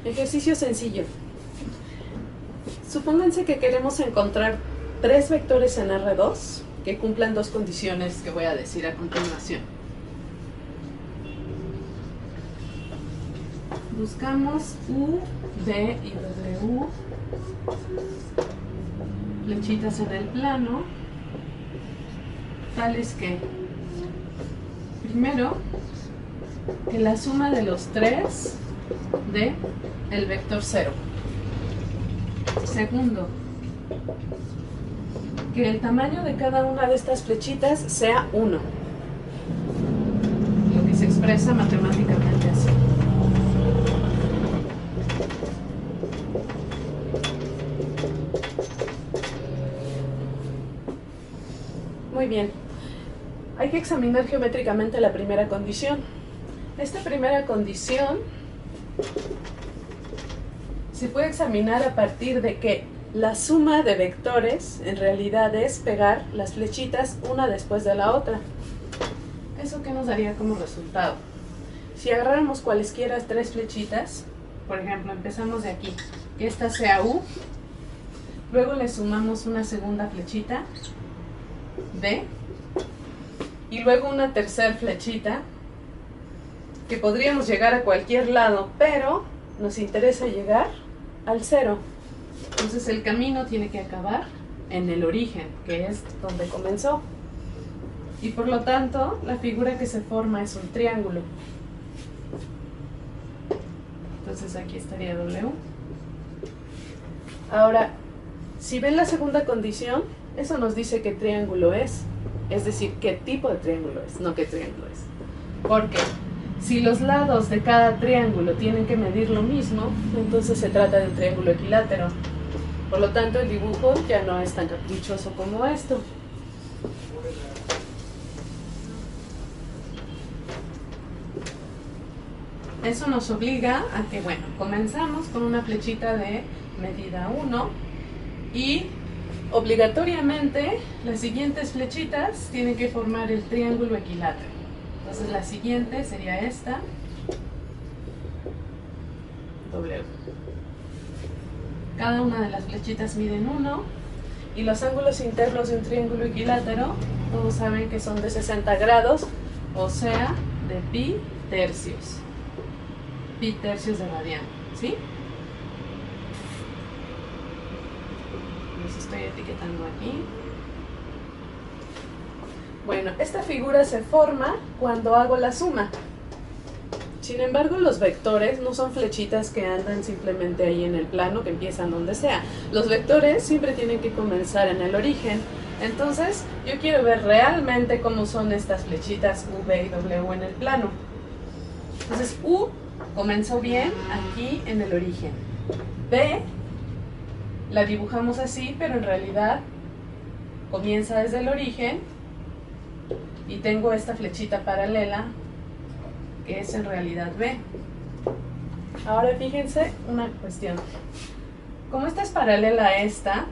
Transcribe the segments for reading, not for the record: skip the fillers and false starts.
Ejercicio sencillo. Supónganse que queremos encontrar tres vectores en R2 que cumplan dos condiciones que voy a decir a continuación. Buscamos U, V y W, flechitas en el plano, tales que, primero, que la suma de los tres dé el vector 0. Segundo, que el tamaño de cada una de estas flechitas sea 1, lo que se expresa matemáticamente así. Muy bien, hay que examinar geométricamente la primera condición. Esta primera condición se puede examinar a partir de que la suma de vectores en realidad es pegar las flechitas una después de la otra. ¿Eso qué nos daría como resultado? Si agarráramos cualesquiera tres flechitas, por ejemplo, empezamos de aquí, que esta sea U, luego le sumamos una segunda flechita, B, y luego una tercera flechita, que podríamos llegar a cualquier lado, pero nos interesa llegar al 0. Entonces el camino tiene que acabar en el origen, que es donde comenzó. Y por lo tanto, la figura que se forma es un triángulo. Entonces aquí estaría W. Ahora, si ven la segunda condición, eso nos dice qué triángulo es decir, qué tipo de triángulo es, no qué triángulo es. Porque si los lados de cada triángulo tienen que medir lo mismo, entonces se trata de un triángulo equilátero. Por lo tanto, el dibujo ya no es tan caprichoso como esto. Eso nos obliga a que, bueno, comenzamos con una flechita de medida 1 y obligatoriamente las siguientes flechitas tienen que formar el triángulo equilátero. Entonces la siguiente sería esta, W. Cada una de las flechitas miden 1 y los ángulos internos de un triángulo equilátero, todos saben que son de 60 grados, o sea, de pi tercios. Pi tercios de radiano, ¿sí? Los estoy etiquetando aquí. Bueno, esta figura se forma cuando hago la suma. Sin embargo, los vectores no son flechitas que andan simplemente ahí en el plano, que empiezan donde sea. Los vectores siempre tienen que comenzar en el origen. Entonces, yo quiero ver realmente cómo son estas flechitas U, V y W en el plano. Entonces, U comenzó bien aquí en el origen. B la dibujamos así, pero en realidad comienza desde el origen y tengo esta flechita paralela que es en realidad B. Ahora fíjense una cuestión. Como esta es paralela a esta,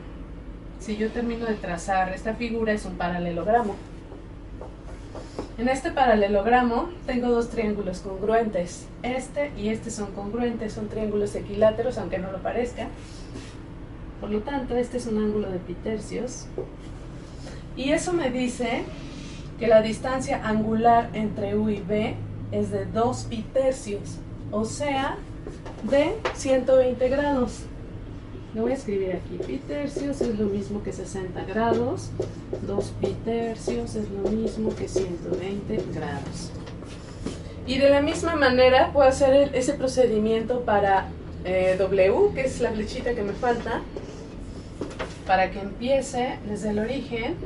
si yo termino de trazar esta figura es un paralelogramo. En este paralelogramo tengo dos triángulos congruentes. Este y este son congruentes, son triángulos equiláteros, aunque no lo parezca. Por lo tanto, este es un ángulo de pi tercios. Y eso me dice que la distancia angular entre U y B es de 2 pi tercios, o sea, de 120 grados. Lo voy a escribir aquí. Pi tercios es lo mismo que 60 grados. 2 pi tercios es lo mismo que 120 grados. Y de la misma manera puedo hacer ese procedimiento para W, que es la flechita que me falta, para que empiece desde el origen.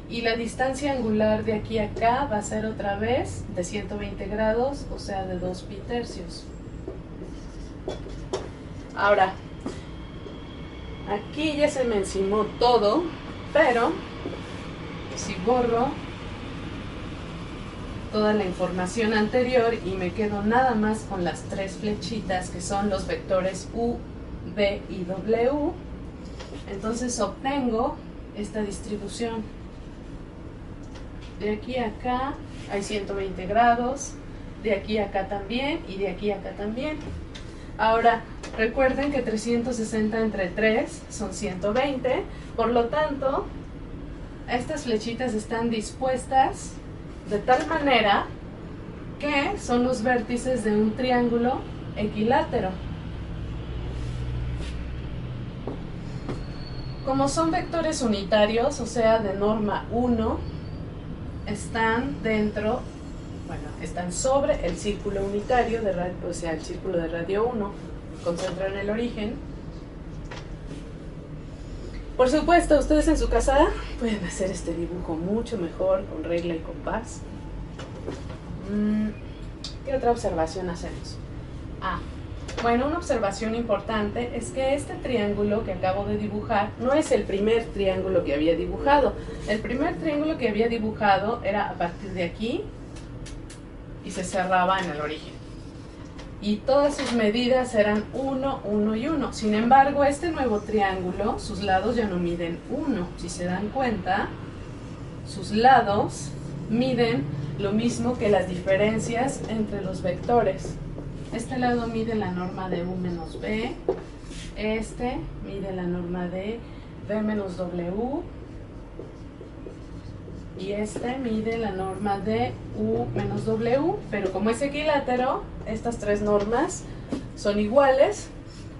Y la distancia angular de aquí a acá va a ser otra vez de 120 grados, o sea, de 2 pi tercios. Ahora, aquí ya se me encimó todo, pero si borro toda la información anterior y me quedo nada más con las tres flechitas que son los vectores U, V y W, entonces obtengo esta distribución. De aquí a acá hay 120 grados, de aquí a acá también y de aquí a acá también. Ahora, recuerden que 360 entre 3 son 120, por lo tanto, estas flechitas están dispuestas de tal manera que son los vértices de un triángulo equilátero. Como son vectores unitarios, o sea, de norma 1, están dentro, bueno, están sobre el círculo unitario, o sea, el círculo de radio 1, concentran el origen. Por supuesto, ustedes en su casa pueden hacer este dibujo mucho mejor con regla y compás. ¿Qué otra observación hacemos? Bueno, una observación importante es que este triángulo que acabo de dibujar no es el primer triángulo que había dibujado. El primer triángulo que había dibujado era a partir de aquí y se cerraba en el origen. Y todas sus medidas eran 1, 1 y 1. Sin embargo, este nuevo triángulo, sus lados ya no miden 1. Si se dan cuenta, sus lados miden lo mismo que las diferencias entre los vectores. Este lado mide la norma de U menos B, este mide la norma de B menos W, y este mide la norma de U menos W, pero como es equilátero, estas tres normas son iguales.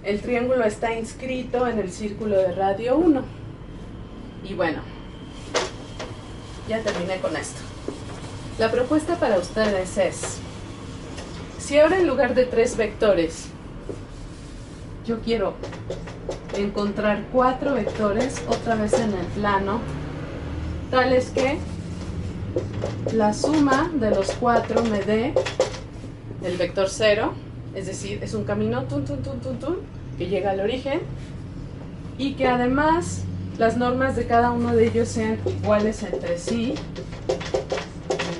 El triángulo está inscrito en el círculo de radio 1. Y bueno, ya terminé con esto. La propuesta para ustedes es: si ahora en lugar de 3 vectores, yo quiero encontrar 4 vectores otra vez en el plano, tales que la suma de los 4 me dé el vector 0, es decir, es un camino que llega al origen, y que además las normas de cada uno de ellos sean iguales entre sí,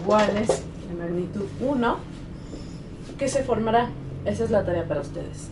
iguales de magnitud 1, ¿qué se formará? Esa es la tarea para ustedes.